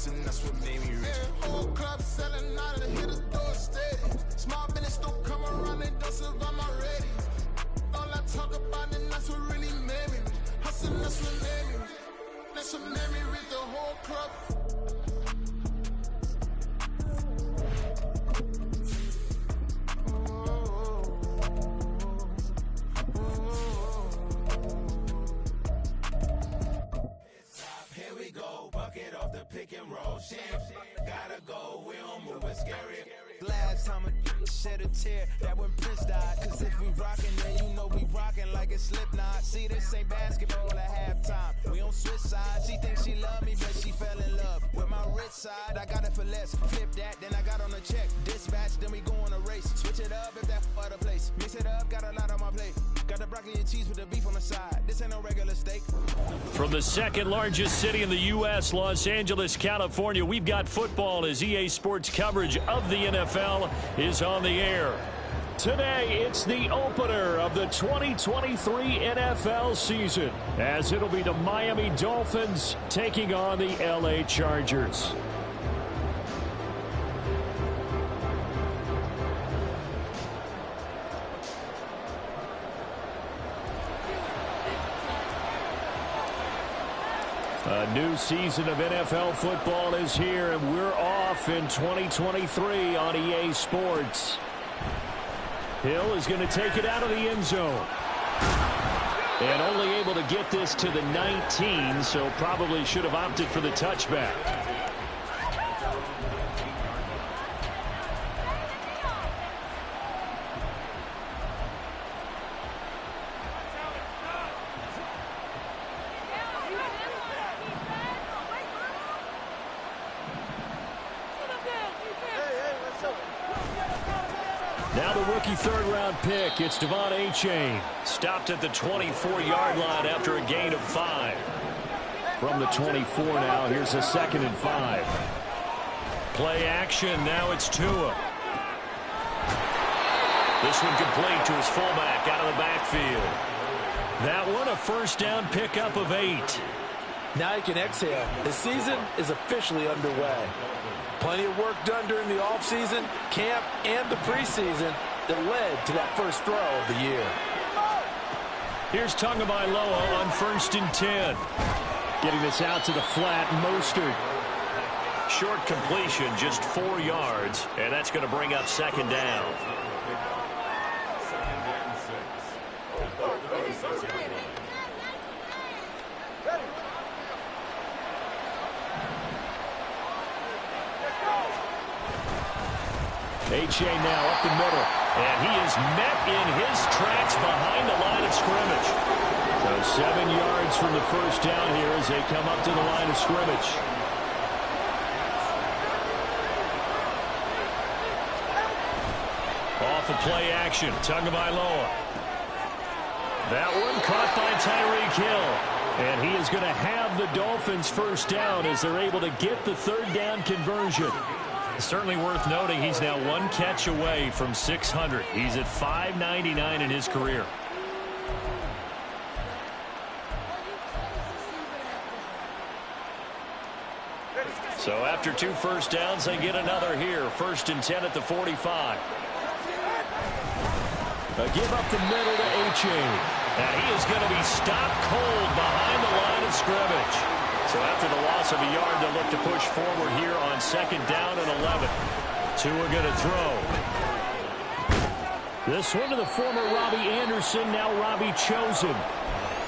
hustling, that's what made me rich. Whole club selling out and hit the door steady. Small business don't come around, they don't survive my ready. All I talk about it, that's what really made me rich. Hustling, that's what made me rich. That's what made me rich, the whole club. Here we go, bucket off the pick and roll. Gotta go, we don't move, it's scary. Last time a shed a tear, that when Prince died. Cause if we rockin', then you know we rockin' like it's Slipknot. See, this ain't basketball at halftime. We on switch sides. She thinks she love me, but she fell in love with my rich side. I got it for less. Flip that, then I got on a check. Dispatch, then we go on a race. Switch it up if that other place. Mix it up, got a lot on my plate. Got the broccoli and cheese with the beef on the side. This ain't no regular steak. From the second largest city in the U.S., Los Angeles, California, we've got football as EA Sports coverage of the NFL is on the air. Today, it's the opener of the 2023 NFL season, as it'll be the Miami Dolphins taking on the L.A. Chargers. A new season of NFL football is here, and we're off in 2023 on EA Sports. Hill is going to take it out of the end zone. And only able to get this to the 19, so probably should have opted for the touchback. Now the rookie third-round pick, it's Devon Achane. Stopped at the 24-yard line after a gain of 5. From the 24 now, here's a 2nd and 5. Play action, now it's Tua. This one complete to his fullback out of the backfield. That one a first down pickup of 8. Now he can exhale. The season is officially underway. Plenty of work done during the offseason, camp, and the preseason that led to that first throw of the year. Here's Tagovailoa on 1st and 10. Getting this out to the flat, Mostert. Short completion, just 4 yards, and that's going to bring up 2nd down. Achane now up the middle, and he is met in his tracks behind the line of scrimmage. So 7 yards from the first down here as they come up to the line of scrimmage. Off the play action, Tagovailoa. That one caught by Tyreek Hill. And he is going to have the Dolphins first down as they're able to get the 3rd down conversion. Certainly worth noting he's now 1 catch away from 600. He's at 599 in his career. So after 2 first downs, they get another here. 1st and 10 at the 45. A give up the middle to Achane. And he is going to be stopped cold behind the line of scrimmage. So after the loss of a yard, they'll look to push forward here on 2nd down and 11. Tua going to throw. This one to the former Robbie Anderson, now Robbie Chosen.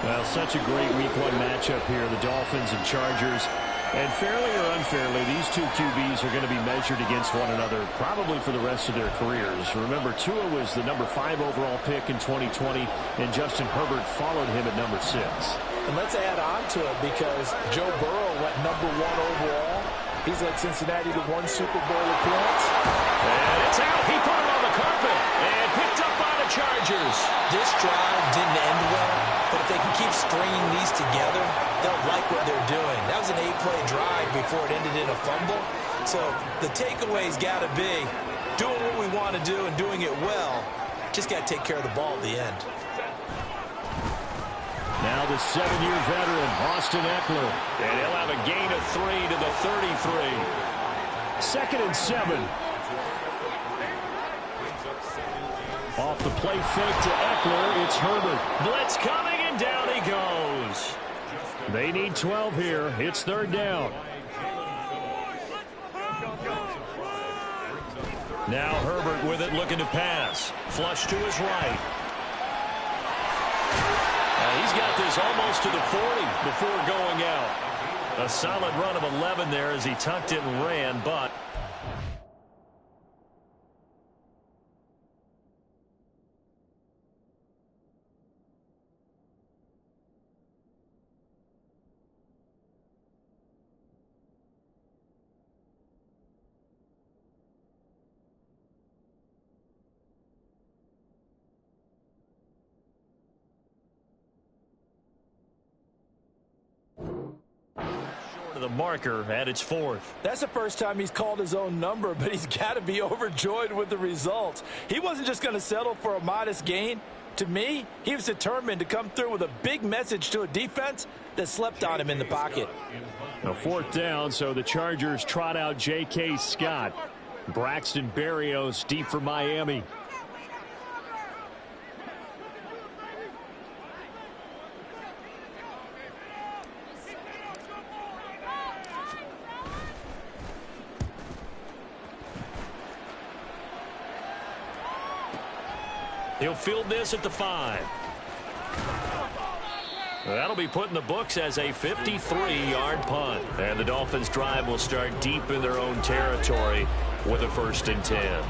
Well, such a great week 1 matchup here, the Dolphins and Chargers. And fairly or unfairly, these two QBs are going to be measured against one another probably for the rest of their careers. Remember, Tua was the number 5 overall pick in 2020, and Justin Herbert followed him at number 6. And let's add on to it because Joe Burrow went number 1 overall. He's led Cincinnati to 1 Super Bowl appearance. And it's out. He put it on the carpet and picked up by the Chargers. This drive didn't end well, but if they can keep stringing these together, they'll like what they're doing. That was an 8-play drive before it ended in a fumble. So the takeaway's got to be doing what we want to do and doing it well. Just got to take care of the ball at the end. Now the 7-year veteran, Austin Eckler. And he'll have a gain of 3 to the 33. 2nd and 7. Off the play fake to Eckler, it's Herbert. Blitz coming, and down he goes. They need 12 here. It's 3rd down. Now Herbert with it, looking to pass. Flush to his right. He's got this almost to the 40 before going out. A solid run of 11 there as he tucked it and ran, but... the marker at its 4th. That's the first time he's called his own number, but he's got to be overjoyed with the results. He wasn't just going to settle for a modest gain. To me, he was determined to come through with a big message to a defense that slept on him in the pocket. A 4th down, so the Chargers trot out J.K. Scott. Braxton Berrios deep for Miami. He'll field this at the 5. That'll be put in the books as a 53-yard punt. And the Dolphins' drive will start deep in their own territory with a 1st and 10.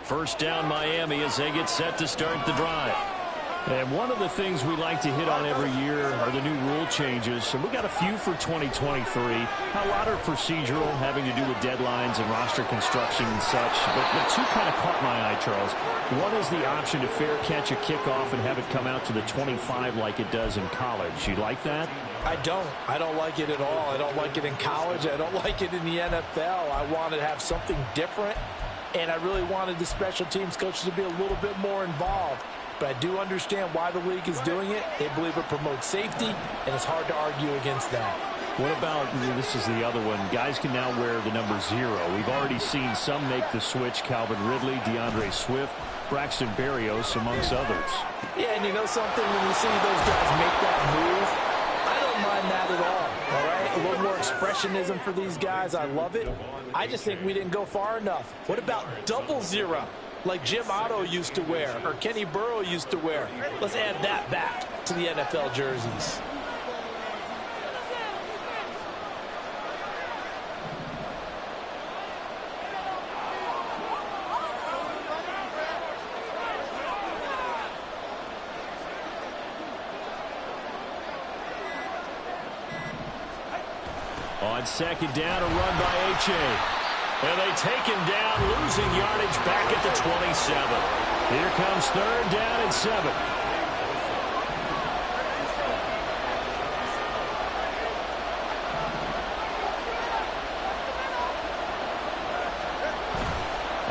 First down Miami as they get set to start the drive. And one of the things we like to hit on every year are the new rule changes. So we got a few for 2023. A lot are procedural, having to do with deadlines and roster construction and such. But 2 kind of caught my eye, Charles. One is the option to fair catch a kickoff and have it come out to the 25 like it does in college. You like that? I don't. I don't like it at all. I don't like it in college. I don't like it in the NFL. I want to have something different. And I really wanted the special teams coaches to be a little bit more involved. But I do understand why the league is doing it. They believe it promotes safety, and it's hard to argue against that. What about, this is the other one, guys can now wear the number 0. We've already seen some make the switch, Calvin Ridley, DeAndre Swift, Braxton Berrios, amongst others. Yeah, and you know something, when you see those guys make that move, I don't mind that at all right? A little more expressionism for these guys. I love it. I just think we didn't go far enough. What about 00, like Jim Otto used to wear or Kenny Burrow used to wear? Let's add that back to the NFL jerseys. On 2nd down, a run by H.A. And they take him down, losing yardage back at the 27. Here comes 3rd down and 7.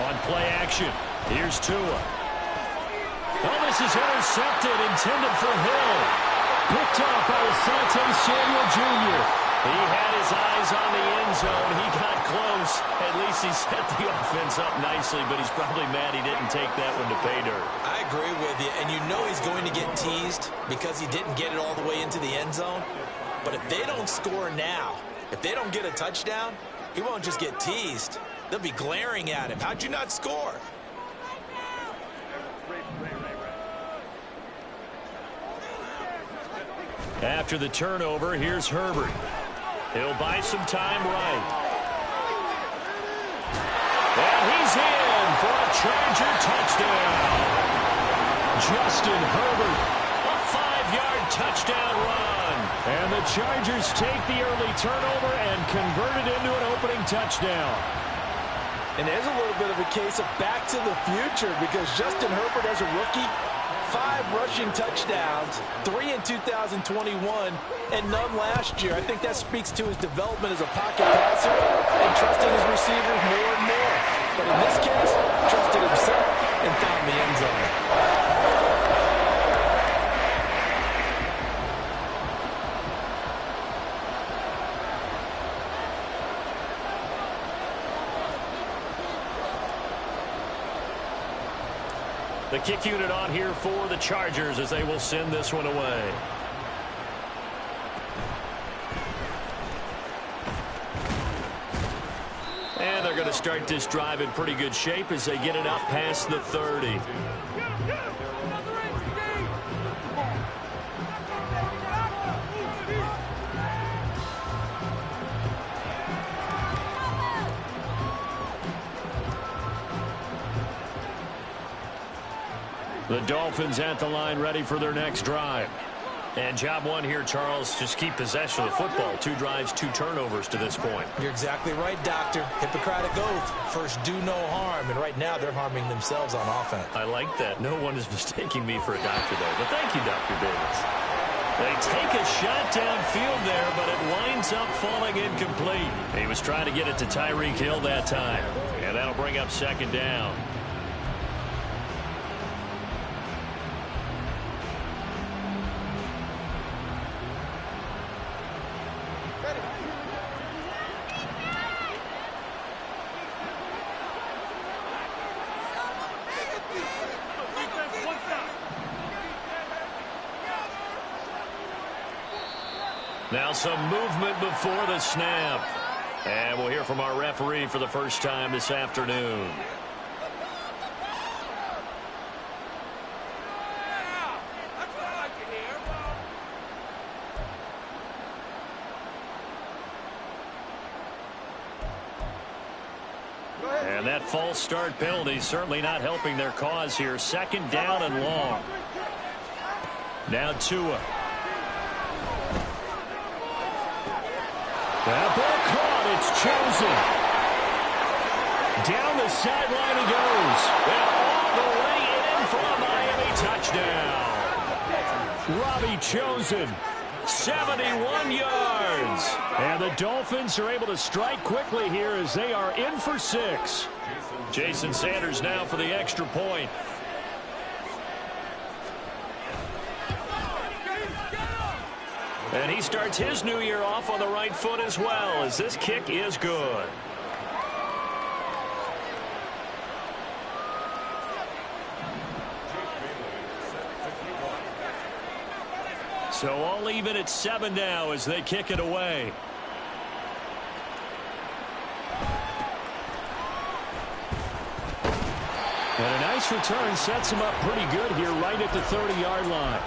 On play action, here's Tua. Oh, this is intercepted, intended for Hill. Picked up by Asante Samuel Jr. He had his eyes on the end zone. He got close. At least he set the offense up nicely, but he's probably mad he didn't take that one to pay dirt. I agree with you, and you know he's going to get teased because he didn't get it all the way into the end zone. But if they don't score now, if they don't get a touchdown, he won't just get teased. They'll be glaring at him. How'd you not score? After the turnover, here's Herbert. He'll buy some time right. And he's in for a Charger touchdown. Justin Herbert, a 5-yard touchdown run. And the Chargers take the early turnover and convert it into an opening touchdown. And there's a little bit of a case of back to the future because Justin Herbert as a rookie, 5 rushing touchdowns, 3 in 2021, and none last year. I think that speaks to his development as a pocket passer and trusting his receivers more and more. But in this case, trusted himself and found the end zone. The kick unit on here for the Chargers as they will send this one away. And they're going to start this drive in pretty good shape as they get it up past the 30. The Dolphins at the line ready for their next drive. And job one here, Charles, just keep possession of the football. 2 drives, 2 turnovers to this point. You're exactly right, Doctor. Hippocratic oath. First, do no harm. And right now, they're harming themselves on offense. I like that. No one is mistaking me for a doctor, though. But thank you, Dr. Davis. They take a shot downfield there, but it winds up falling incomplete. He was trying to get it to Tyreek Hill that time. And that'll bring up second down. Now some movement before the snap. And we'll hear from our referee for the first time this afternoon. And that false start penalty certainly not helping their cause here. Second down and long. Now Tua. That ball caught. It's chosen. Down the sideline he goes. And all the way in for a Miami touchdown. Robbie Chosen. 71 yards. And the Dolphins are able to strike quickly here as they are in for 6. Jason Sanders now for the extra point. And he starts his new year off on the right foot as well, as this kick is good. So all even at 7 now as they kick it away. And a nice return sets him up pretty good here right at the 30-yard line.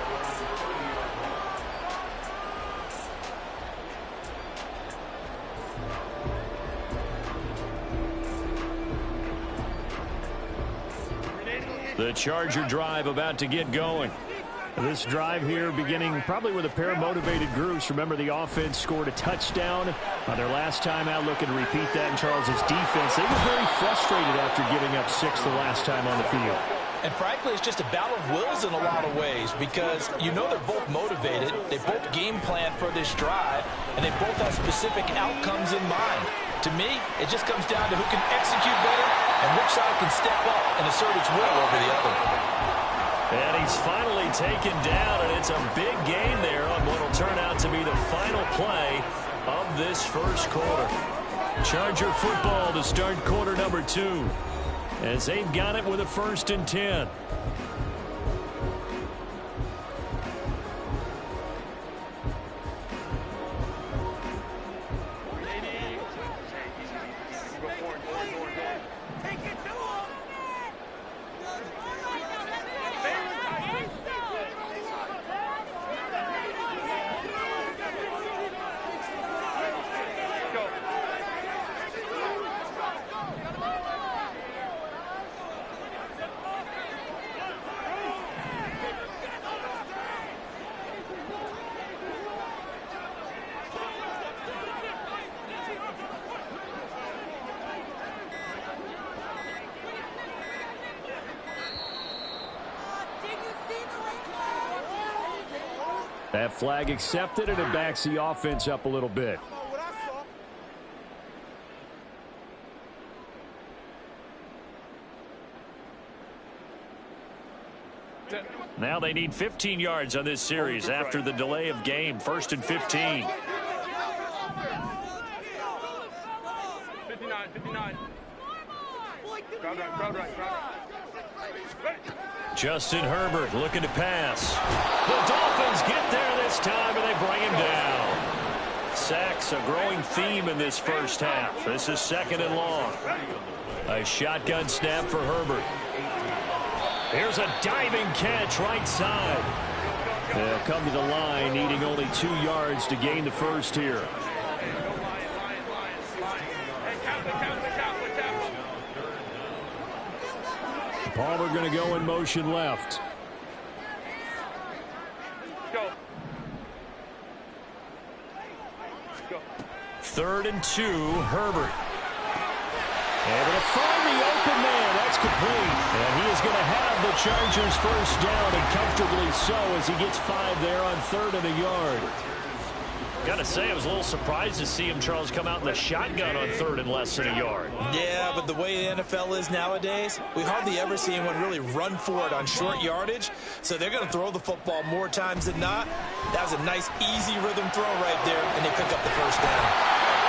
The Charger drive about to get going. This drive here beginning probably with a pair of motivated groups. Remember, the offense scored a touchdown on their last time out, looking to repeat that in Charles's defense. They were very frustrated after giving up 6 the last time on the field. And frankly, it's just a battle of wills in a lot of ways because you know they're both motivated. They both game plan for this drive, and they both have specific outcomes in mind. To me, it just comes down to who can execute better and which side can step up and assert its will over the other. And he's finally taken down, and it's a big gain there on what will turn out to be the final play of this first quarter. Charger football to start quarter number 2, as they've got it with a 1st and 10. That flag accepted, and it backs the offense up a little bit. Now they need 15 yards on this series after the delay of game. 1st and 15. 59. Crowd right. Justin Herbert looking to pass. The Dolphins get there this time, and they bring him down. Sacks a growing theme in this first half. This is 2nd and long. A shotgun snap for Herbert. Here's a diving catch right side. They'll come to the line, needing only 2 yards to gain the first here. Palmer going to go in motion left. Go. 3rd and 2, Herbert. Able to find the open man. That's complete. And he is going to have the Chargers first down, and comfortably so, as he gets 5 there on 3rd and a yard. Got to say, I was a little surprised to see him, Charles, come out in the shotgun on 3rd and less than a yard. Yeah, but the way the NFL is nowadays, we hardly ever see anyone really run for it on short yardage. So they're going to throw the football more times than not. That was a nice, easy rhythm throw right there, and they pick up the first down.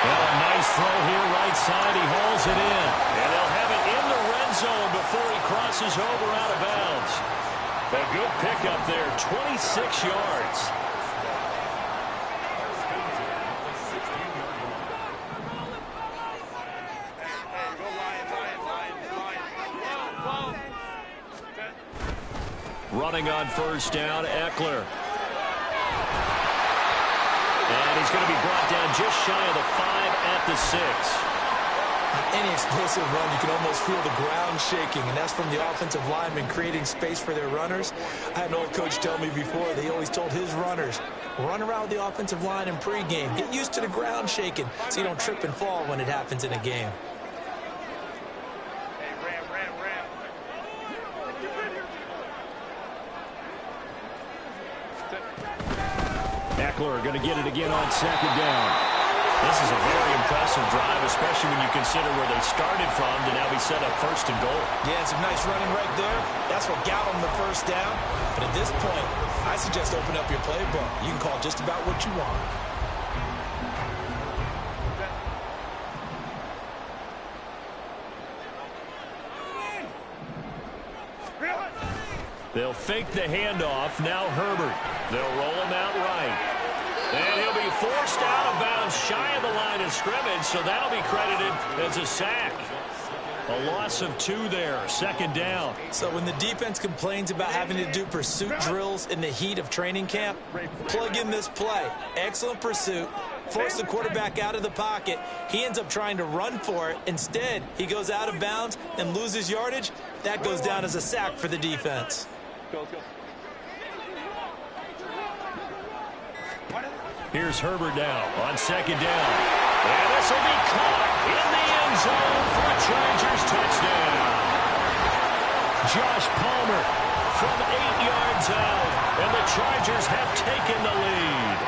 Well, a nice throw here right side. He hauls it in. And they'll have it in the red zone before he crosses over out of bounds. A good pickup there, 26 yards. Running on first down, Eckler. And he's going to be brought down just shy of the 5 at the 6. Any explosive run, you can almost feel the ground shaking, and that's from the offensive linemen creating space for their runners. I had an old coach tell me before, they always told his runners, run around the offensive line in pregame. Get used to the ground shaking so you don't trip and fall when it happens in a game. Eckler going to get it again on 2nd down. This is a very impressive drive, especially when you consider where they started from to now be set up 1st and goal. Yeah, some nice running right there. That's what got them the first down. But at this point, I suggest open up your playbook. You can call just about what you want. They'll fake the handoff. Now Herbert. They'll roll him out right. And he'll be forced out of bounds shy of the line of scrimmage, so that'll be credited as a sack. A loss of 2 there, 2nd down. So when the defense complains about having to do pursuit drills in the heat of training camp, plug in this play. Excellent pursuit. Force the quarterback out of the pocket. He ends up trying to run for it. Instead, he goes out of bounds and loses yardage. That goes down as a sack for the defense. Go. Here's Herbert now on 2nd down. And this will be caught in the end zone for a Chargers touchdown. Josh Palmer from 8 yards out, and the Chargers have taken the lead.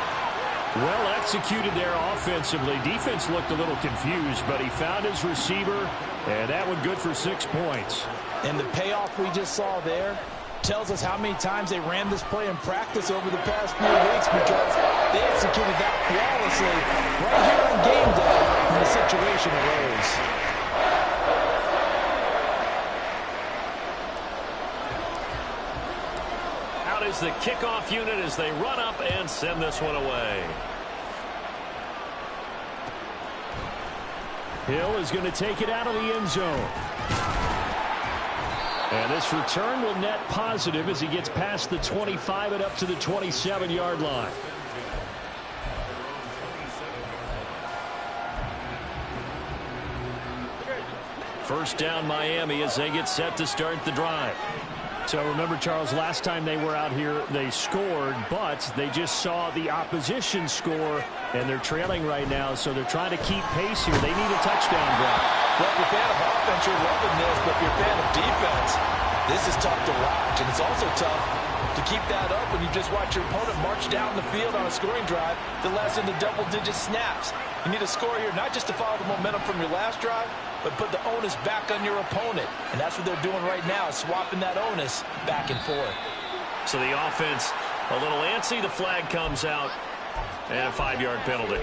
Well executed there offensively. Defense looked a little confused, but he found his receiver, and that one good for 6 points. And the payoff we just saw there tells us how many times they ran this play in practice over the past few weeks, because they executed that flawlessly right here on game day when the situation arose. Out is the kickoff unit as they run up and send this one away. Hill is going to take it out of the end zone. And this return will net positive as he gets past the 25 and up to the 27-yard line. First down Miami as they get set to start the drive. So remember, Charles, last time they were out here, they scored, but they just saw the opposition score, and they're trailing right now, so they're trying to keep pace here. They need a touchdown drive. Well, if you're a fan of offense, you're loving this, but if you're a fan of defense, This is tough to watch, and it's also tough to keep that up when you just watch your opponent march down the field on a scoring drive that lasts into double-digit snaps. You need a score here, not just to follow the momentum from your last drive, but put the onus back on your opponent. And that's what they're doing right now, swapping that onus back and forth. So the offense a little antsy. The flag comes out, and a 5-yard penalty.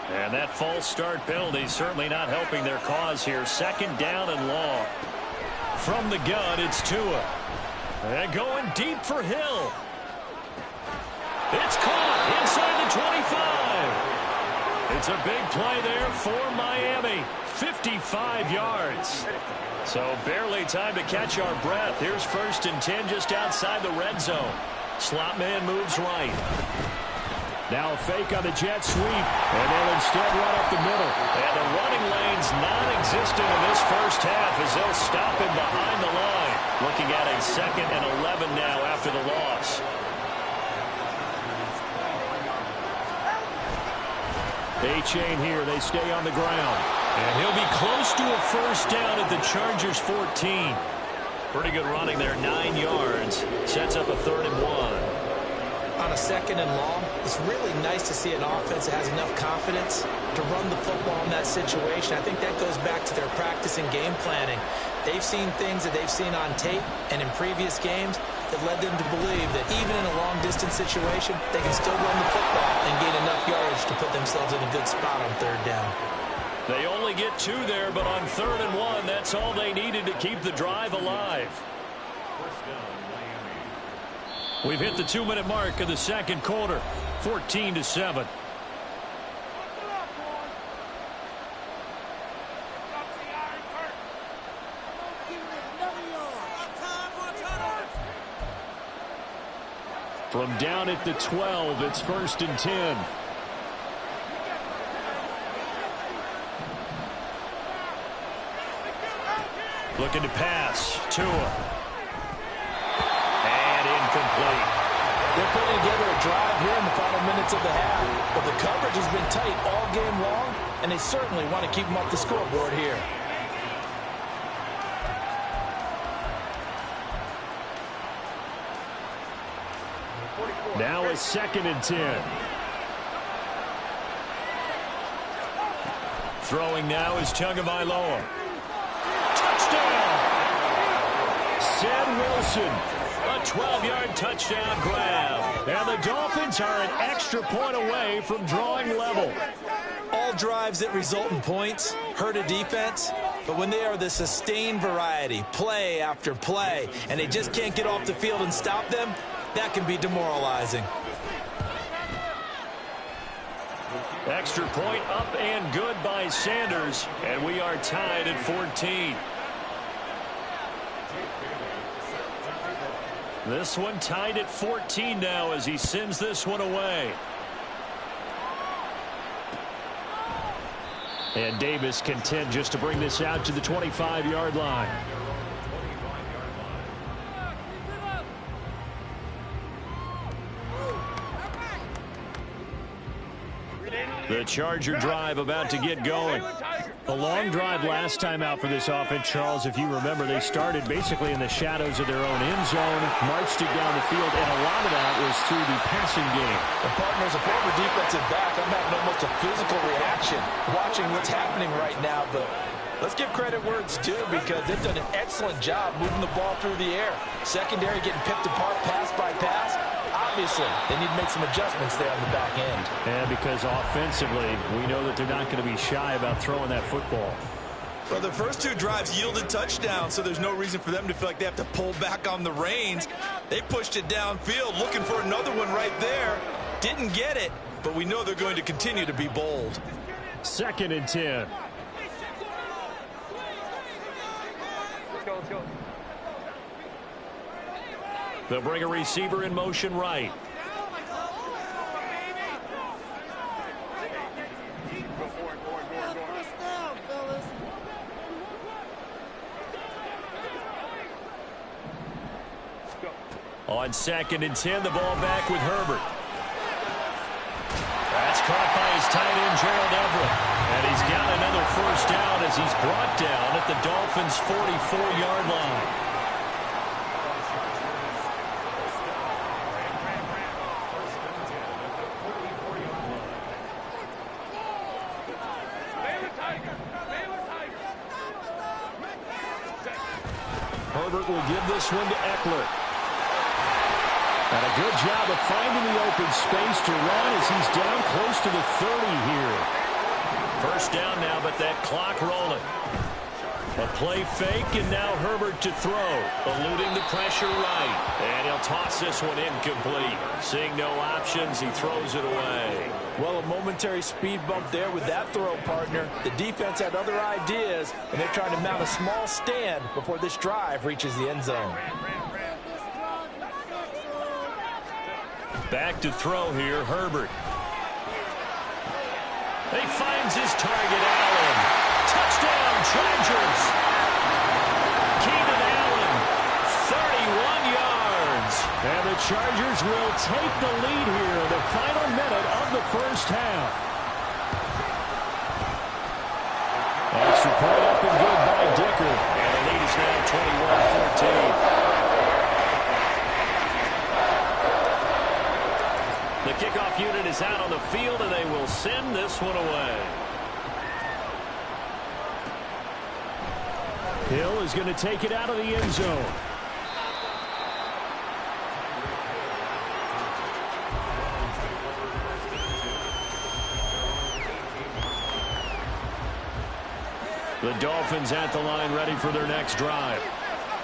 And that false start penalty certainly not helping their cause here. 2nd down and long. From the gun, it's Tua. And going deep for Hill. It's caught inside the 25. It's a big play there for Miami. 55 yards. So barely time to catch our breath. Here's 1st and 10 just outside the red zone. Slot man moves right. Now a fake on the jet sweep, and they'll instead run up the middle. And the running lane's non-existent in this first half as they'll stop him behind the line. Looking at a 2nd and 11 now after the loss. A-chain here. They stay on the ground. And he'll be close to a 1st down at the Chargers' 14. Pretty good running there, 9 yards. Sets up a 3rd and 1. On a 2nd and long, it's really nice to see an offense that has enough confidence to run the football in that situation. I think that goes back to their practice and game planning. They've seen things that they've seen on tape and in previous games that led them to believe that even in a long-distance situation, they can still run the football and gain enough yardage to put themselves in a good spot on 3rd down. They only get 2 there, but on 3rd and 1, that's all they needed to keep the drive alive. We've hit the 2-minute mark of the 2nd quarter, 14-7. From down at the 12, it's 1st and 10. Looking to pass. Tua. Incomplete. They're putting together a drive here in the final minutes of the half, but the coverage has been tight all game long, and they certainly want to keep them off the scoreboard here. Now a 2nd and 10. Throwing now is Tagovailoa. Touchdown! Ced Wilson. A 12-yard touchdown grab. And the Dolphins are an extra point away from drawing level. All drives that result in points hurt a defense, but when they are the sustained variety, play after play, and they just can't get off the field and stop them, that can be demoralizing. Extra point up and good by Sanders, and we are tied at 14. This one tied at 14 now as he sends this one away. And Davis content just to bring this out to the 25-yard line. The Charger drive about to get going. A long drive last time out for this offense, Charles. If you remember, they started basically in the shadows of their own end zone, marched it down the field, and a lot of that was through the passing game. The partner's a former defensive back. I'm having almost a physical reaction watching what's happening right now, but let's give credit where it's due because they've done an excellent job moving the ball through the air. Secondary getting picked apart pass by pass. Obviously, they need to make some adjustments there on the back end. And because offensively, we know that they're not going to be shy about throwing that football. Well, the first 2 drives yielded touchdowns, so there's no reason for them to feel like they have to pull back on the reins. They pushed it downfield, looking for another one right there. Didn't get it, but we know they're going to continue to be bold. 2nd and 10. Let's go. They'll bring a receiver in motion right. On 2nd and 10, the ball back with Herbert. That's caught by his tight end, Gerald Everett. And he's got another first down as he's brought down at the Dolphins' 44-yard line. Herbert will give this one to Eckler. And a good job of finding the open space to run as he's down close to the 30 here. First down now, but that clock rolling. A play fake, and now Herbert to throw. Eluding the pressure right. And he'll toss this one incomplete. Seeing no options, he throws it away. Well, a momentary speed bump there with that throw, partner. The defense had other ideas, and they're trying to mount a small stand before this drive reaches the end zone. Back to throw here, Herbert. He finds his target, Allen. Touchdown, Chargers. Keenan Allen, 31 yards. And the Chargers will take the lead here in the final minute of the first half. Extra point up and good by Dicker. And the lead is now 21-14. The kickoff unit is out on the field, and they will send this one away. Hill is going to take it out of the end zone. The Dolphins at the line, ready for their next drive.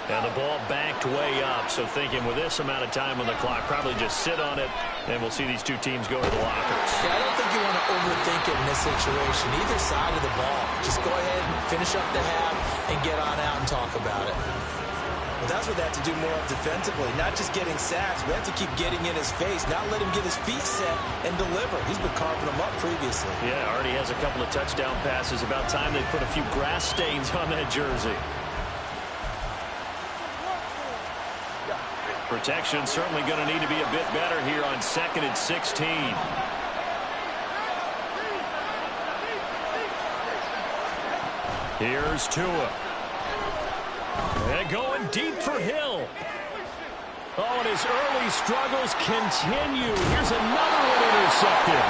And the ball backed way up, so thinking with this amount of time on the clock, probably just sit on it, and we'll see these two teams go to the lockers. Yeah, I don't think you want to overthink it in this situation. Either side of the ball. Just go ahead and finish up the half and get on out and talk about it. Well, that's what they have to do more of defensively, not just getting sacks. We have to keep getting in his face, not let him get his feet set and deliver. He's been carving them up previously. Yeah, already has a couple of touchdown passes. About time they put a few grass stains on that jersey. Protection certainly going to need to be a bit better here on 2nd and 16. Here's Tua. And going deep for Hill. Oh, and his early struggles continue. Here's another one intercepted.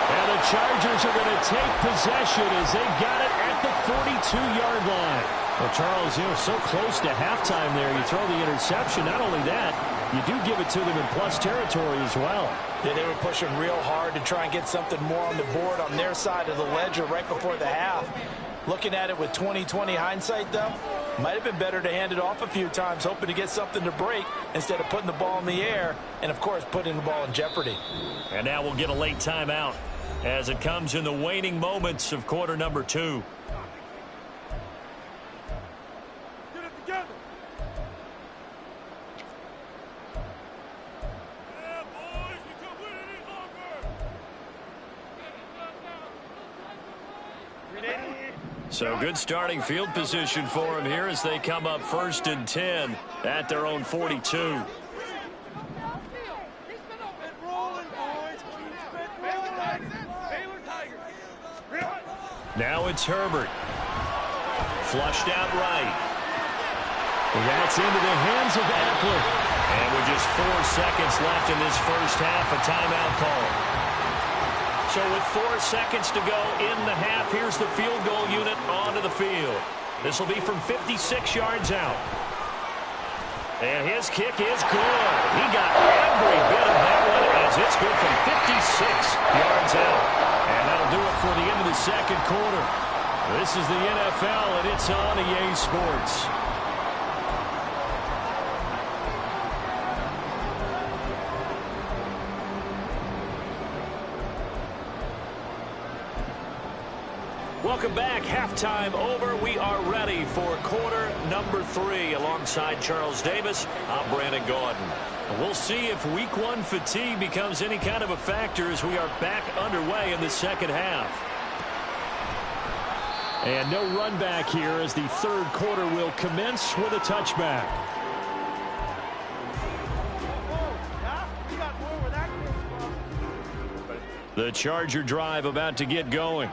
And the Chargers are going to take possession as they've got it at the 42-yard line. Well, Charles, so close to halftime there. You throw the interception. Not only that, you do give it to them in plus territory as well. Yeah, they were pushing real hard to try and get something more on the board on their side of the ledger right before the half. Looking at it with 20/20 hindsight, though, might have been better to hand it off a few times, hoping to get something to break instead of putting the ball in the air and, of course, putting the ball in jeopardy. And now we'll get a late timeout as it comes in the waning moments of quarter number 2. So good starting field position for him here as they come up 1st and 10 at their own 42. Now it's Herbert. Flushed out right. That's into the hands of Eckler. And with just 4 seconds left in this first half, a timeout call. So with 4 seconds to go in the half, here's the field goal unit onto the field. This will be from 56 yards out. And his kick is good. He got every bit of that one as it's good from 56 yards out. And that'll do it for the end of the second quarter. This is the NFL, and it's on EA Sports. Welcome back. Halftime over. We are ready for quarter number 3. Alongside Charles Davis, I'm Brandon Gaudin. We'll see if week 1 fatigue becomes any kind of a factor as we are back underway in the second half. And no run back here as the third quarter will commence with a touchback. The Charger drive about to get going.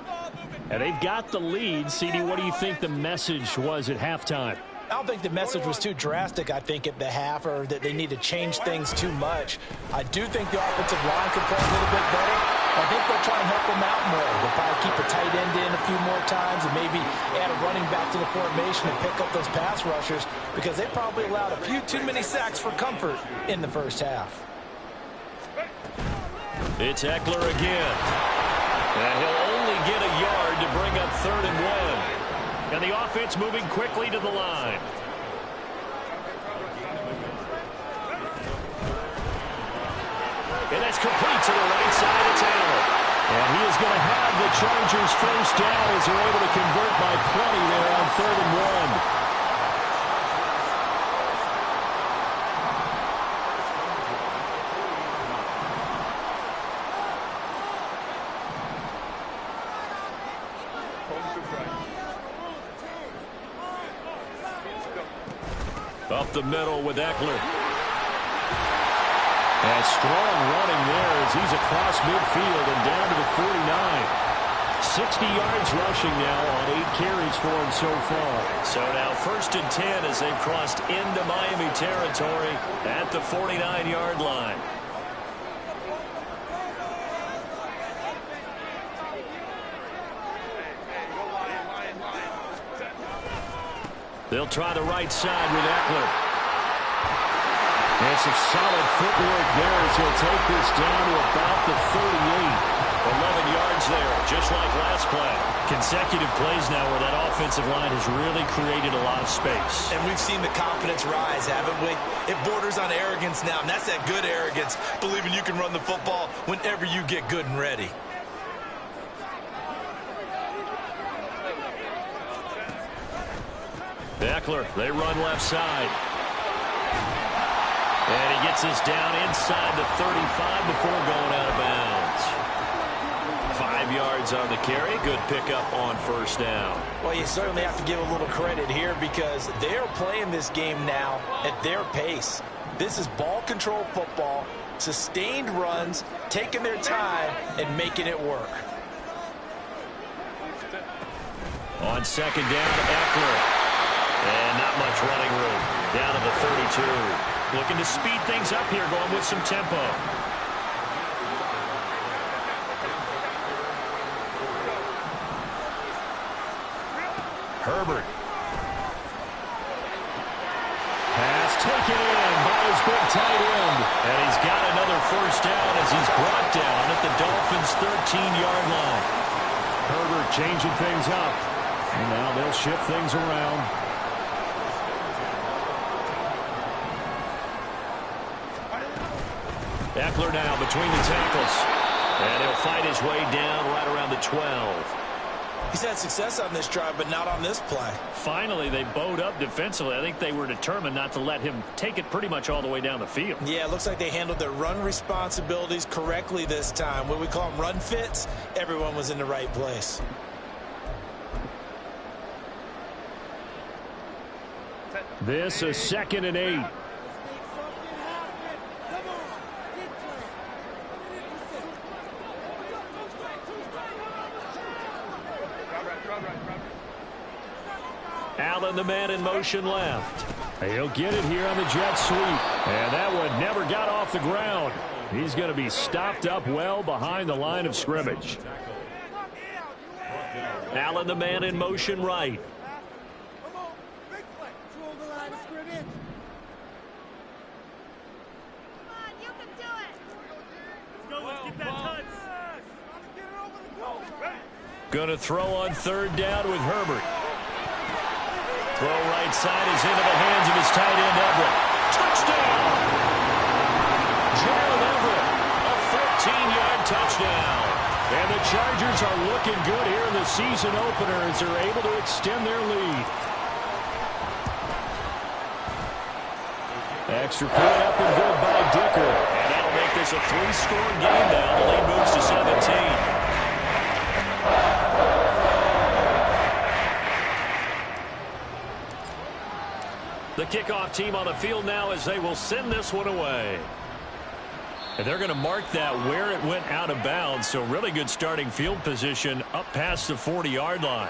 And they've got the lead. CD, what do you think the message was at halftime? I don't think the message was too drastic, I think, at the half, or that they need to change things too much. I do think the offensive line could play a little bit better. I think they'll try and help them out more. They'll probably keep a tight end in a few more times and maybe add a running back to the formation and pick up those pass rushers, because they probably allowed a few too many sacks for comfort in the first half. It's Eckler again. And he'll only get a yard to bring up 3rd and 1. And the offense moving quickly to the line. And that's complete to the right side of Taylor. And he is going to have the Chargers first down as they're able to convert by plenty there on 3rd and 1. Up the middle with Eckler. And strong running there as he's across midfield and down to the 49. 60 yards rushing now on 8 carries for him so far. So now 1st and 10 as they've crossed into Miami territory at the 49-yard line. They'll try the right side with Eckler. And some solid footwork there as he'll take this down to about the 38. 11 yards there, just like last play. Consecutive plays now where that offensive line has really created a lot of space. And we've seen the confidence rise, haven't we? It borders on arrogance now, and that's that good arrogance, believing you can run the football whenever you get good and ready. Eckler, they run left side. And he gets us down inside the 35 before going out of bounds. 5 yards on the carry. Good pickup on first down. Well, you certainly have to give a little credit here because they're playing this game now at their pace. This is ball control football, sustained runs, taking their time, and making it work. On 2nd down, Eckler. And not much running room. Down to the 32. Looking to speed things up here, going with some tempo. Herbert. Pass taken in by his big tight end. And he's got another first down as he's brought down at the Dolphins' 13-yard line. Herbert changing things up. And now they'll shift things around. Eckler now between the tackles. And he'll fight his way down right around the 12. He's had success on this drive, but not on this play. Finally, they bowed up defensively. I think they were determined not to let him take it pretty much all the way down the field. Yeah, it looks like they handled their run responsibilities correctly this time. What we call them run fits, everyone was in the right place. This is 2nd and 8. Allen, the man in motion left. He'll get it here on the jet sweep. And that one never got off the ground. He's going to be stopped up well behind the line of scrimmage. Allen, the man in motion right. Going to throw on 3rd down with Herbert. Throw right side is into the hands of his tight end, Everett. Touchdown! Gerald Everett, a 14-yard touchdown. And the Chargers are looking good here in the season opener as they're able to extend their lead. Extra point up and good by Dicker. And that'll make this a 3-score game now. The lead moves to 17. The kickoff team on the field now as they will send this one away. And they're going to mark that where it went out of bounds. So really good starting field position up past the 40-yard line.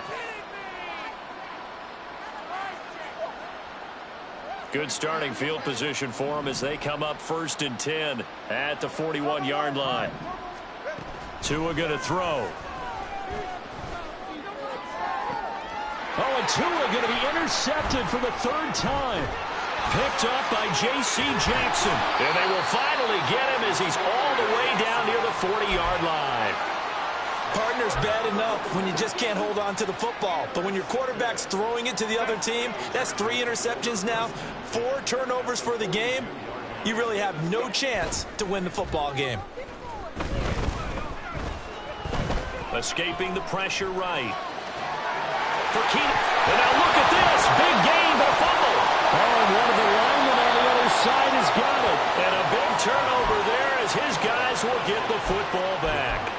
Good starting field position for them as they come up 1st and 10 at the 41-yard line. Tua going to throw. Oh, and Tua going to be intercepted for the 3rd time. Picked up by J.C. Jackson. And they will finally get him as he's all the way down near the 40-yard line. Partner's bad enough when you just can't hold on to the football. But when your quarterback's throwing it to the other team, that's 3 interceptions now, 4 turnovers for the game. You really have no chance to win the football game. Escaping the pressure right. For Keenan. And now look at this. Big gain, but a fumble. Oh, and one of the linemen on the other side has got it. And a big turnover there as his guys will get the football back.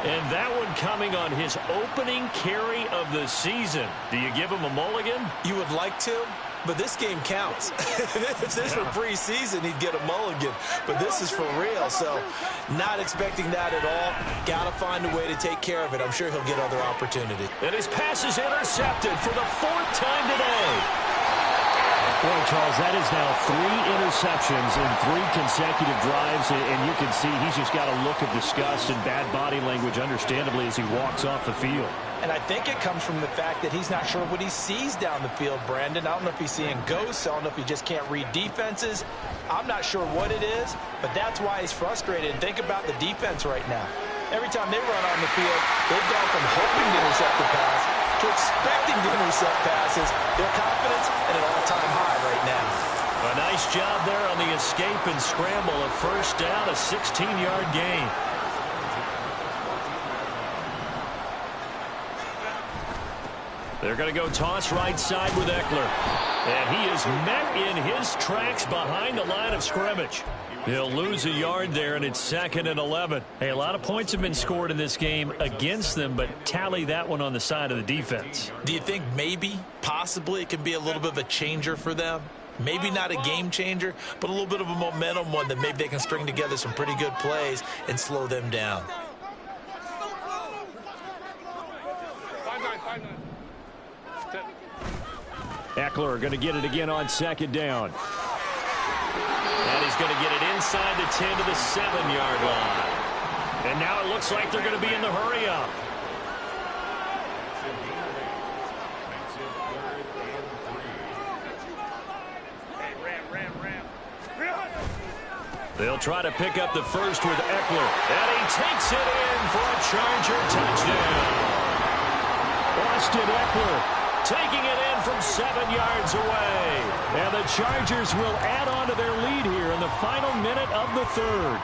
And that one coming on his opening carry of the season. Do you give him a mulligan? You would like to, but this game counts. If this were preseason, he'd get a mulligan. But this is for real, so not expecting that at all. Got to find a way to take care of it. I'm sure he'll get other opportunity. And his pass is intercepted for the 4th time today. Boy, Charles, that is now 3 interceptions in 3 consecutive drives, and you can see he's just got a look of disgust and bad body language, understandably, as he walks off the field. And I think it comes from the fact that he's not sure what he sees down the field, Brandon. I don't know if he's seeing ghosts. I don't know if he just can't read defenses. I'm not sure what it is, but that's why he's frustrated. And think about the defense right now. Every time they run on the field, they've gone from hoping to intercept the pass to expecting to intercept passes. Their confidence at an all-time high right now. A nice job there on the escape and scramble. A 1st down, a 16-yard gain. They're going to go toss right side with Eckler. And he is met in his tracks behind the line of scrimmage. He'll lose a yard there, and it's 2nd and 11. Hey, a lot of points have been scored in this game against them, but tally that one on the side of the defense. Do you think maybe, possibly, it can be a little bit of a changer for them? Maybe not a game changer, but a little bit of a momentum one that maybe they can string together some pretty good plays and slow them down. Eckler going to get it again on 2nd down. And he's going to get it inside the 10 to the 7-yard line. And now it looks like they're going to be in the hurry-up. They'll try to pick up the first with Eckler. And he takes it in for a Charger touchdown. Austin Eckler taking it in from 7 yards away. And the Chargers will add on to their lead here in the final minute of the 3rd.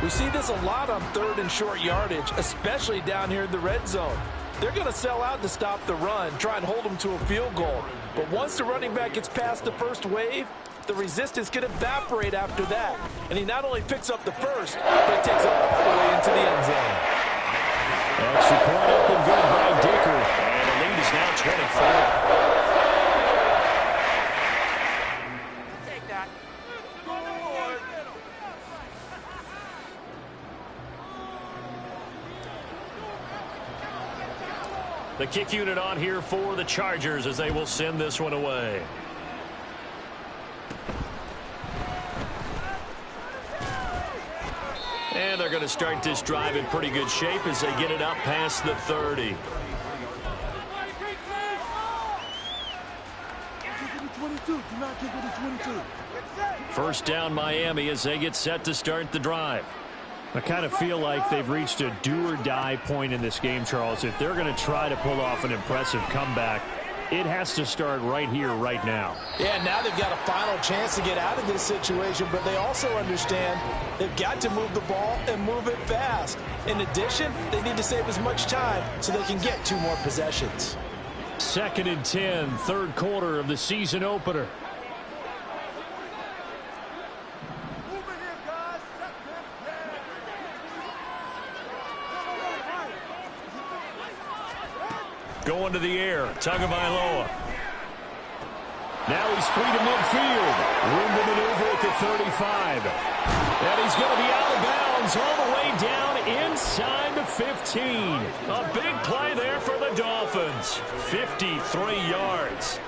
We see this a lot on 3rd and short yardage, especially down here in the red zone. They're going to sell out to stop the run, try and hold them to a field goal. But once the running back gets past the first wave, the resistance can evaporate after that. And he not only picks up the first, but he takes it all the way into the end zone. Extra point up and good by Dicker. And the lead is now 24. Take that. The kick unit on here for the Chargers as they will send this one away. And they're going to start this drive in pretty good shape as they get it up past the 30. First down Miami as they get set to start the drive. I kind of feel like they've reached a do-or-die point in this game, Charles. If they're going to try to pull off an impressive comeback, it has to start right here, right now. Yeah, now they've got a final chance to get out of this situation, but they also understand they've got to move the ball and move it fast. In addition, they need to save as much time so they can get 2 more possessions. 2nd and 10, 3rd quarter of the season opener. Going to the air, Tagovailoa. Now he's free to midfield. Room to maneuver at the 35. And he's going to be out of bounds all the way down inside the 15. A big play there for the Dolphins. 53 yards.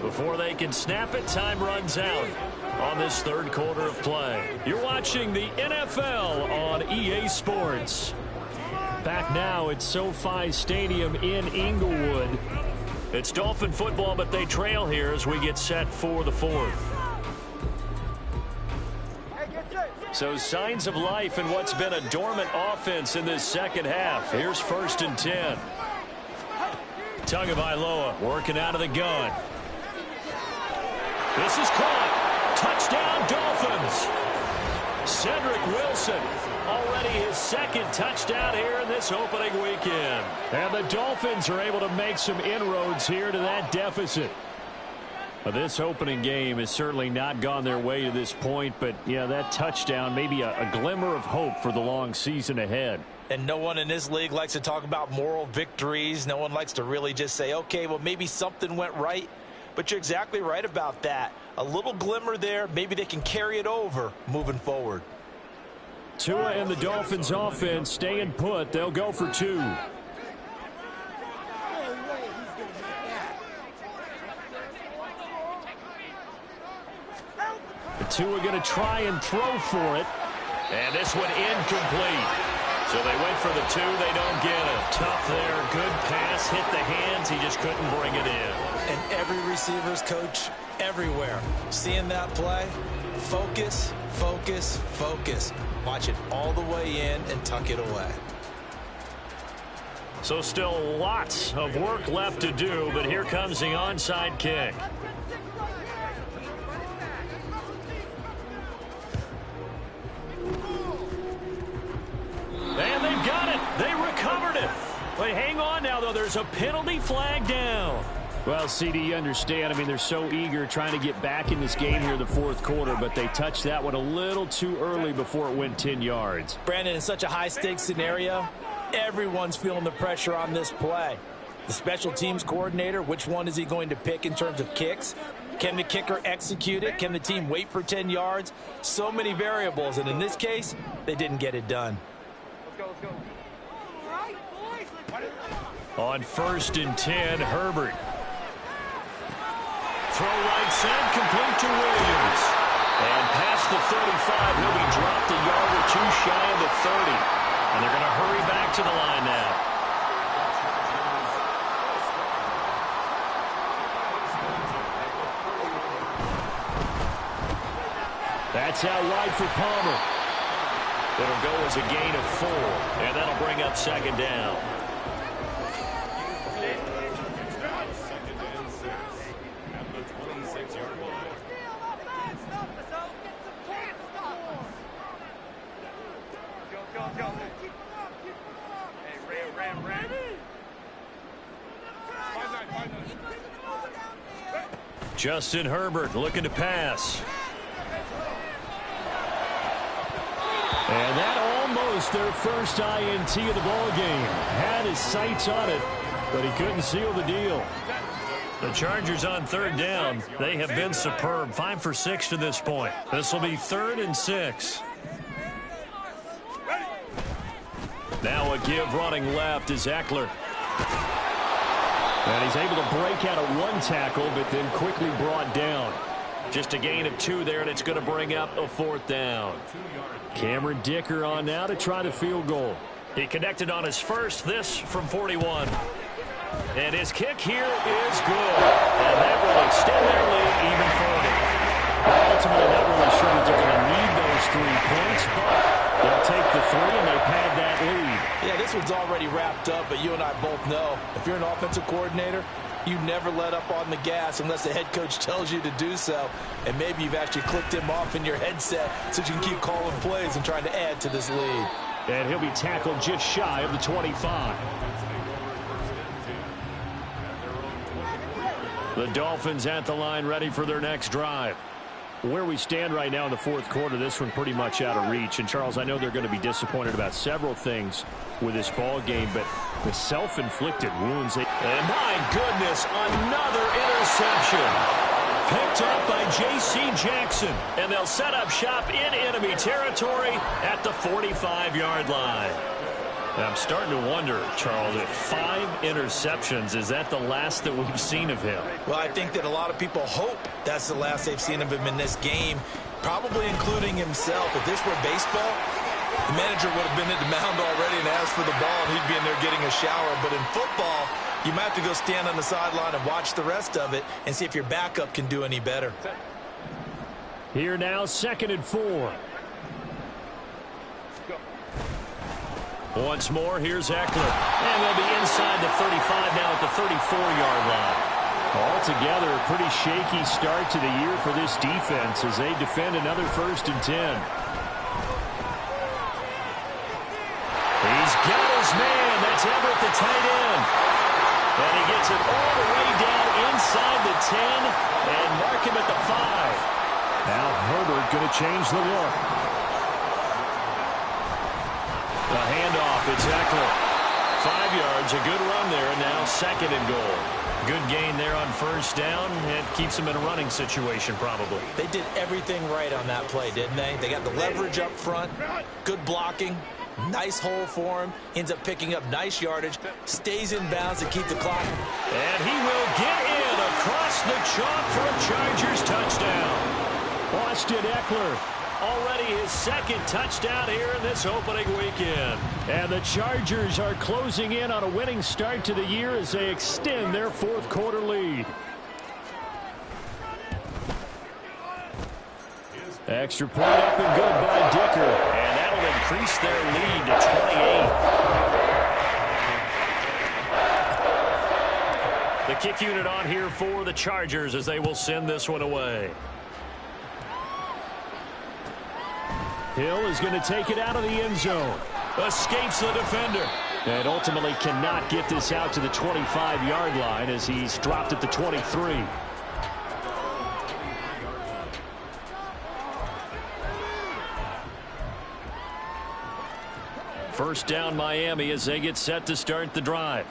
Before they can snap it, time runs out on this third quarter of play. You're watching the NFL on EA Sports. Back now at SoFi Stadium in Inglewood. It's Dolphin football, but they trail here as we get set for the fourth. So signs of life in what's been a dormant offense in this second half. Here's 1st and 10. Tagovailoa working out of the gun. This is caught. Touchdown, Dolphins. Cedric Wilson, already his second touchdown here in this opening weekend. And the Dolphins are able to make some inroads here to that deficit. This opening game has certainly not gone their way to this point, but yeah, that touchdown may be a glimmer of hope for the long season ahead. And no one in this league likes to talk about moral victories. No one likes to really just say, okay, well, maybe something went right. But you're exactly right about that. A little glimmer there. Maybe they can carry it over moving forward. Tua and the Dolphins offense staying put. They'll go for 2. Tua going to try and throw for it. And this one incomplete. So they went for the 2. They don't get it. Tough there. Good pass. Hit the hands. He just couldn't bring it in. And every receiver's coach everywhere. Seeing that play, focus, focus, focus. Watch it all the way in and tuck it away. So still lots of work left to do, but here comes the onside kick. And they've got it. They recovered it. But hang on now, though. There's a penalty flag down. Well, CD, you understand. I mean, they're so eager trying to get back in this game here in the fourth quarter, but they touched that one a little too early before it went 10 yards. Brandon, in such a high-stakes scenario, everyone's feeling the pressure on this play. The special teams coordinator, which one is he going to pick in terms of kicks? Can the kicker execute it? Can the team wait for 10 yards? So many variables, and in this case, they didn't get it done. Let's go. On 1st and 10, Herbert. Throw right side, complete to Williams. And past the 35, he'll be dropped a yard or 2 shy of the 30. And they're going to hurry back to the line now. That's out wide for Palmer. It'll go as a gain of 4, and that'll bring up 2nd down. Justin Herbert looking to pass. And that almost their first INT of the ball game. Had his sights on it, but he couldn't seal the deal. The Chargers on 3rd down. They have been superb. 5 for 6 to this point. This will be 3rd and 6. Now a give running left is Eckler. And he's able to break out of 1 tackle, but then quickly brought down. Just a gain of 2 there, and it's going to bring up a 4th down. Cameron Dicker on now to try the field goal. He connected on his first, this from 41. And his kick here is good. And that will extend their lead even further. Ultimately, not really sure that they're going to need those 3 points, but they'll take the 3 and they pad that lead. Yeah, this one's already wrapped up, but you and I both know if you're an offensive coordinator, you never let up on the gas unless the head coach tells you to do so. And maybe you've actually clicked him off in your headset so you can keep calling plays and trying to add to this lead. And he'll be tackled just shy of the 25. The Dolphins at the line ready for their next drive. Where we stand right now in the fourth quarter, this one pretty much out of reach. And, Charles, I know they're going to be disappointed about several things with this ball game, but the self-inflicted wounds they And my goodness, another interception. Picked up by J.C. Jackson. And they'll set up shop in enemy territory at the 45-yard line. I'm starting to wonder, Charles, if 5 interceptions, is that the last that we've seen of him? Well, I think that a lot of people hope that's the last they've seen of him in this game, probably including himself. If this were baseball, the manager would have been at the mound already and asked for the ball, and he'd be in there getting a shower. But in football, you might have to go stand on the sideline and watch the rest of it and see if your backup can do any better. Here now, 2nd and 4. Once more, here's Eckler. And they'll be inside the 35 now at the 34-yard line. Altogether, a pretty shaky start to the year for this defense as they defend another 1st and 10. He's got his man. That's Everett, the tight end. And he gets it all the way down inside the 10 and mark him at the 5. Now Herbert going to change the look. The handoff, it's Eckler. 5 yards, a good run there, and now 2nd and goal. Good gain there on 1st down, and keeps them in a running situation probably. They did everything right on that play, didn't they? They got the leverage up front, good blocking, nice hole for him, ends up picking up nice yardage, stays in bounds to keep the clock. And he will get in across the chalk for a Chargers touchdown. Austin Eckler. Already his 2nd touchdown here in this opening weekend. And the Chargers are closing in on a winning start to the year as they extend their 4th quarter lead. Extra point up and good by Dicker. And that'll increase their lead to 28. The kick unit on here for the Chargers as they will send this one away. Hill is going to take it out of the end zone. Escapes the defender. And ultimately cannot get this out to the 25-yard line as he's dropped at the 23. First down Miami as they get set to start the drive.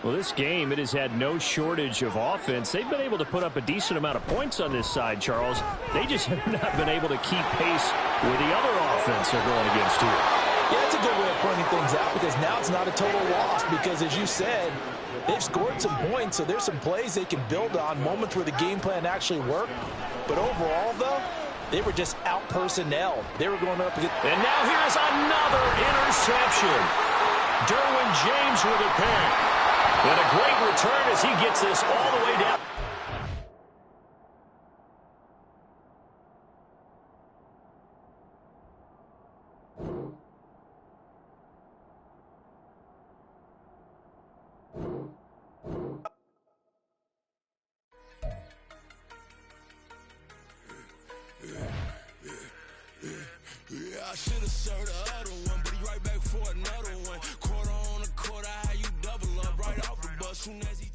Well, this game, it has had no shortage of offense. They've been able to put up a decent amount of points on this side, Charles. They just have not been able to keep pace with the other offense they're going against here. Yeah, it's a good way of pointing things out because now it's not a total loss because, as you said, they've scored some points, so there's some plays they can build on, moments where the game plan actually worked. But overall, though, they were just out-personnel. They were going up against... And now here's another interception. Derwin James with a pick. And a great return as he gets this all the way down. Yeah, I should have served the other one, but he right back for another one. Quarter on a quarter, how you double up right off the bus soon as he...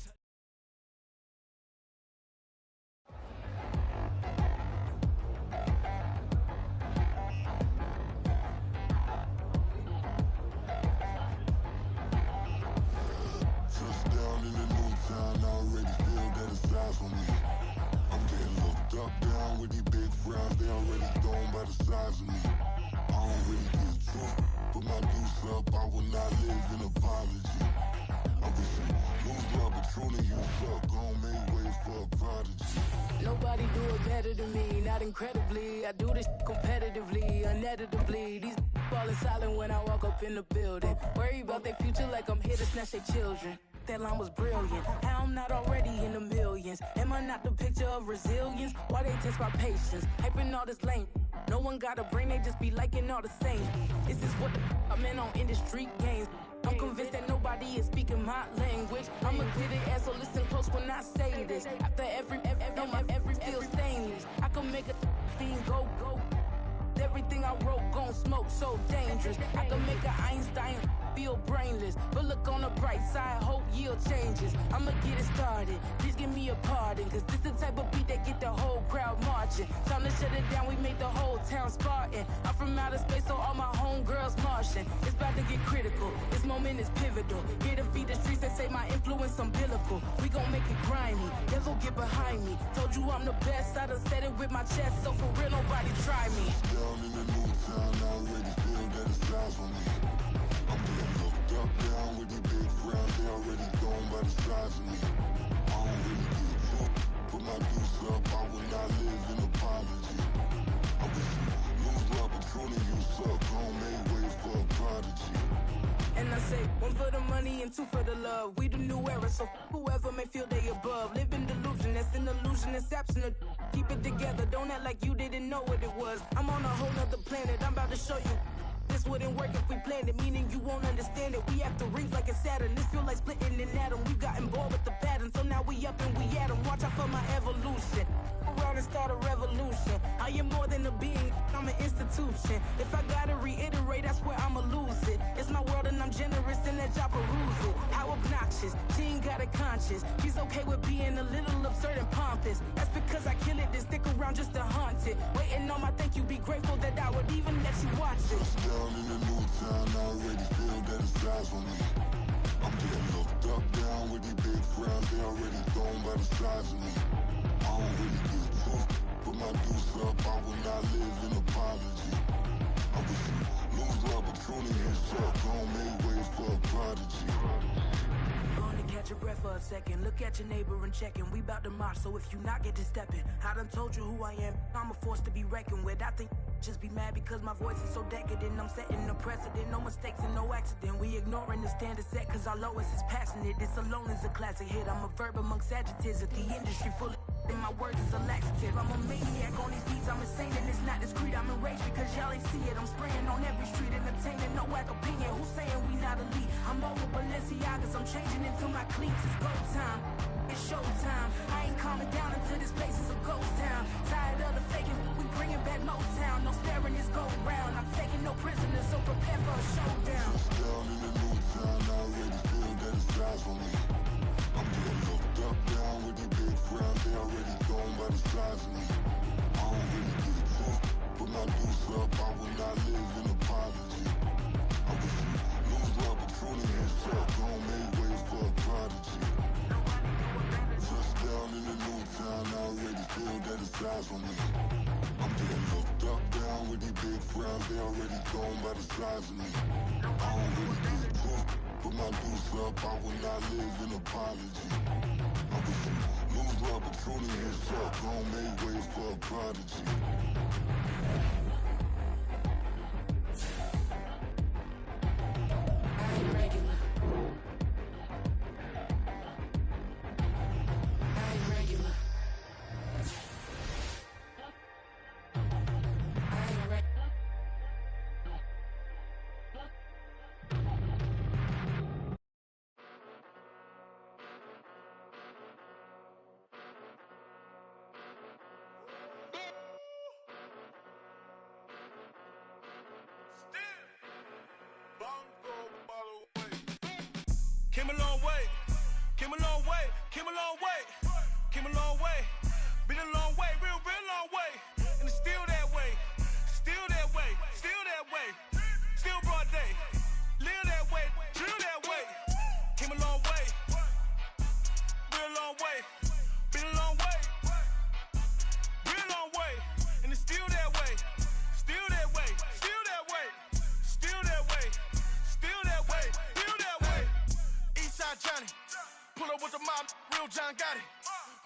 Touchdown in the new town, I already feel that it's eyes on me. I'm getting looked up, down with these big frowns, they already thrown by the size of me. I don't really get tough, put my deuce up, I will not live in apology. I'm wishing, lose love, but truly you suck, gon' make way for a prodigy. Nobody do it better than me, not incredibly. I do this competitively, uneditably. These falling silent when I walk up in the building. Worry about their future like I'm here to snatch their children. That line was brilliant. How I'm not already in the millions. Am I not the picture of resilience? Why they test my patience? Hyping all this lame. No one got a brain, they just be liking all the same. This is what the I'm in on industry games. I'm convinced that nobody is speaking my language. I'ma get it, ass, so listen close when I say this. After every feel stainless. I can make a fiend go. Everything I wrote gon' smoke, so dangerous. I can make an Einstein feel brainless. But look on the bright side, hope yield changes. I'ma get it started, please give me a pardon. Cause this the type of beat that get the whole crowd marching. Time to shut it down, we made the whole town Spartan. I'm from outer space, so all my home girls Martian. It's about to get critical. This moment is pivotal. Here to feed the streets that say my influence umbilical. We gon' make it grimy. Devil get behind me. Told you I'm the best. I done said it with my chest. So for real, nobody try me. Down in the new town, I already feel that it's time for me. I'm getting looked up, down with these big frowns. They already gone by the size of me. I don't really get took. Put my deuce up, I will not live in apology. I wish you lose the opportunity, you suck. Home made way for a prodigy. And I say, one for the money and two for the love. We the new era, so whoever may feel they above. Live in delusion, that's an illusion, it's absent. Keep it together, don't act like you didn't know what it was. I'm on a whole nother planet, I'm about to show you. This wouldn't work if we planned it, meaning you won't understand it. We have to rings like it's Saturn. This feel like splitting an atom. We gotten bored with the pattern, so now we up and we at 'em. Watch out for my evolution. Around and start a revolution. I am more than a being, I'm an institution. If I gotta reiterate, that's where I'ma lose it. It's my world and I'm generous and that y'all peruse it. How obnoxious, she ain't got a conscience. She's okay with being a little absurd and pompous. That's because I kill it, then stick around just to haunt it. Waiting on my thank you, be grateful that I would even let you watch this. Down in the new town, I already feel that it's time for me. I'm getting looked up, down with these big frowns. They already gone by the size of me. I don't really get took. Put my deuce up, I will not live in apology. I wish you lose the opportunity, you suck. Home made way for a prodigy. Gonna catch your breath for a second. Look at your neighbor and checking. We bout to march, so if you not get to stepping. I done told you who I am. I'm a force to be reckoned with. I think just be mad because my voice is so decadent. I'm setting the precedent. No mistakes and no accident. We ignoring the standard set cause our lowest is passionate. This alone is a classic hit. I'm a verb amongst adjectives. If the industry full of and my words is a laxative. I'm a maniac on these beats. I'm insane and it's not discreet. I'm enraged because y'all ain't see it. I'm spraying on every street, entertaining no whack opinion. Who's saying we not elite? I'm over Balenciagas. I'm changing into my cleats. It's go time. It's showtime. I ain't calming down until this place is a ghost town. Tired of the faking. We bringing back Motown. No sparing this go round. I'm taking no prisoners, so prepare for a showdown. Down in the new town, I already feel that it's time for me. I'm getting looked up, down with these big frowns. They already gone by the size of me. I don't really get took. Put my deuce up, I will not live in apology. I wish you lose the opportunity, you suck. Home made way for a prodigy. Down in the new town, I already feel that it's time for me. I'm getting looked up, down with these big frowns. They already gone by the size of me. I don't really get took. Put my deuce up, I will not live in apology. I wish you lose the opportunity, you suck. Home made way for a prodigy. I ain't regular. Came a long way, came a long way, came a long way, came a long way, been a long way, real long way, and it's still that way, still that way, still that way, still broad day, live that way, drill that way, came a long way, real long way, been a long way, real long way, and it's still that way, still that way, still that way, still that way, still that way, still that way. Eastside Johnny, pull up with the mob, real John got it.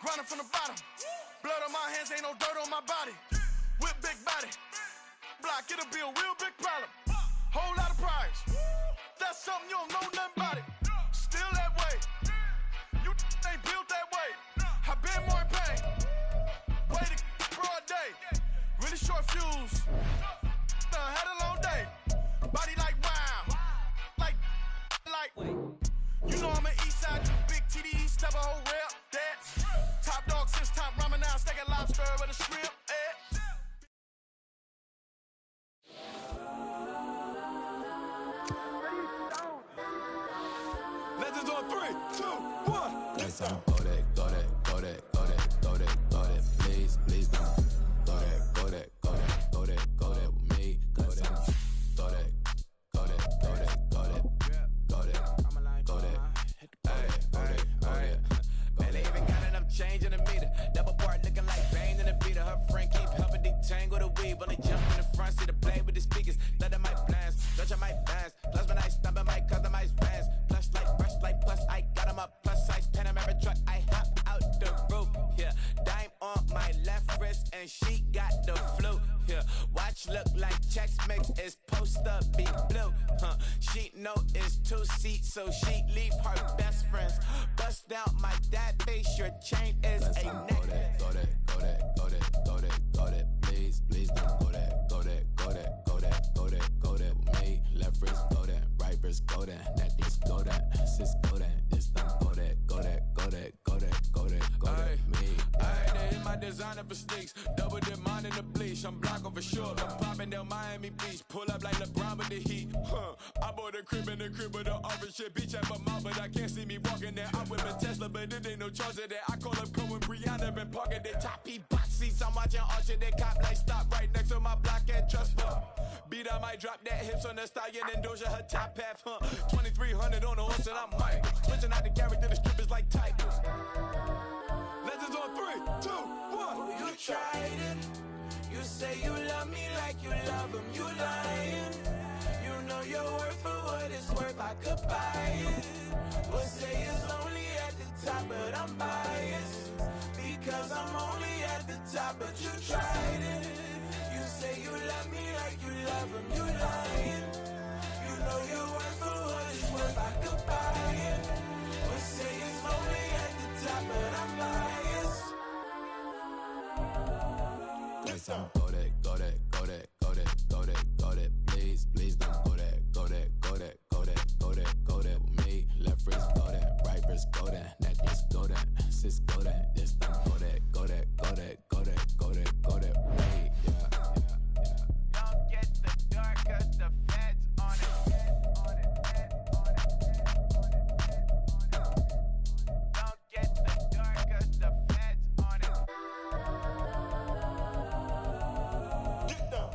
Grinding from the bottom, blood on my hands, ain't no dirt on my body. Whip big body, block, it'll be a real big problem. Whole lot of priors, that's something you don't know nothing about it. Still that way, you ain't built that way. I been more in pain, way to broad day. Really short fuse, had a long day. Body like wow, like. You know I'm an east side, big TDE, step a whole rep, that. Top dog since top ramen now, steak a lobster with a shrimp, Legends on 3, 2, 1. Yes, I'm go that, go that, go that, go that, go that, go that, please, please don't. Go that, go that, go that, go that, go that with me. Go that, go that, the beat blue. She know it's 2 seats, so she leave her best friends. Bust down my dad face, your chain is a necklace. Go that, please don't go that, go that, me, left wrist, go that, right wrist, go that, necklace, go that, sis, go that, this time, go that, me. Ayy, they hit my designer for sneaks, double dip mine in the bleach, I'm blocking for sure, I'm popping down Miami Beach, pull up like LeBron with the heat, I bought a crib in the crib with the office shit, beach at my mouth, but I can't see me walking there, I'm with a Tesla, but it ain't no charge of that, I call up Cohen, Brianna, been parking their top heat box seats, I'm watching Archer, they cop like stop right next to my block and trust fund. Beat, I might drop that hips on the stallion and Doja, her top half, 2300 on the horse and I'm Mike. Switching out the character, the strippers like Tigers. Legends on 3, 2, 1. You tried it. You say you love me like you love him. You lying. You know your worth for what it's worth. I could buy it. Would say it's only at the top, but I'm biased. Because I'm only at the top, but you tried it. You say you love me like you love him. You lying. You know your worth for what it's worth. I could buy it. Would say it's only at the top, but I'm biased. Go that, please don't go that, me, left wrist, go that, right wrist, go that, necklace, go that, sis, go that, this time, go that, me, yeah. Don't get the dark, cause the feds on it. Don't get the dark, cause the feds on it. Get down.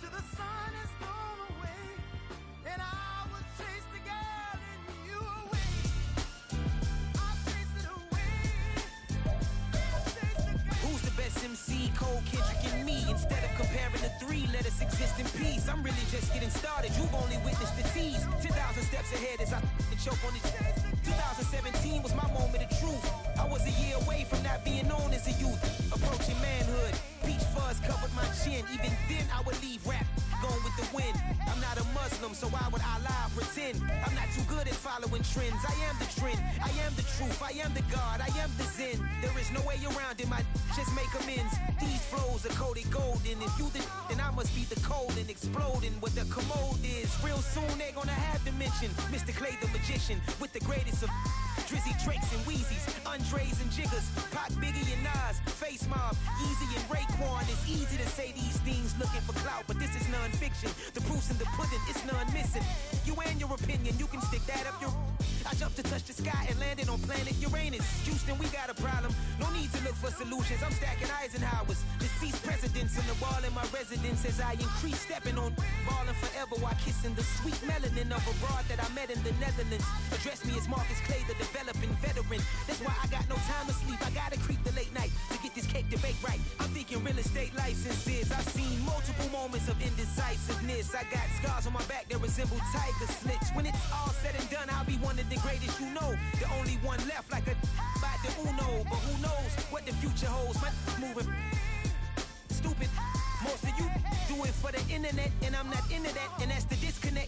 Till the sun is gone away, and I will chase the girl and you away. I'll chase it away. Who's the best MC? Cole, Kendrick, and me. Instead of comparing the three, let us exist in peace. I'm really just getting started. You've only witnessed the tease. 10,000 steps ahead as I choke on the 2017 was my moment of truth. I was a year away from not being known as a youth. Approaching manhood. Peach fuzz covered my chin. Even then I would leave rap going with the wind. I'm not a Muslim, so why would Allah pretend? I'm not too good at following trends. I am the trend. I am the truth. I am the God. I am the Zen. There is no way around it. My just make amends. These flows are coated golden. If you the then I must be the cold and exploding what the commode is. Real soon they gonna have to mention Mr. Clay the magician with the greatest of Drizzy, Drakes, and Wheezies, Andres and Jiggers, Pac, Biggie, and Nas, Face Mob, Yeezy, and Raekwon. It's easy to say these things looking for clout, but this is non-fiction. The proof's in the pudding, it's none missing. You and your opinion, you can stick that up your... I jumped to touch the sky and landed on planet Uranus. Houston, we got a problem. No need to look for solutions. I'm stacking Eisenhowers. Deceased presidents in the wall in my residence as I increase stepping on ballin' forever while kissing the sweet melanin of a broad that I met in the Netherlands. Address me as Marcus Clay, the developing veteran. That's why I got no time to sleep. I gotta creep the late night to get this cake to bake right. I'm thinking real estate licenses. I've seen multiple moments of indecisiveness. I got scars on my back that resemble tiger slits. When it's all said and done, I'll be one of the greatest you know. The only one left like a by the Uno. But who knows what the future holds. My moving stupid. Most of you do it for the internet, and I'm not into that. And that's the disconnect.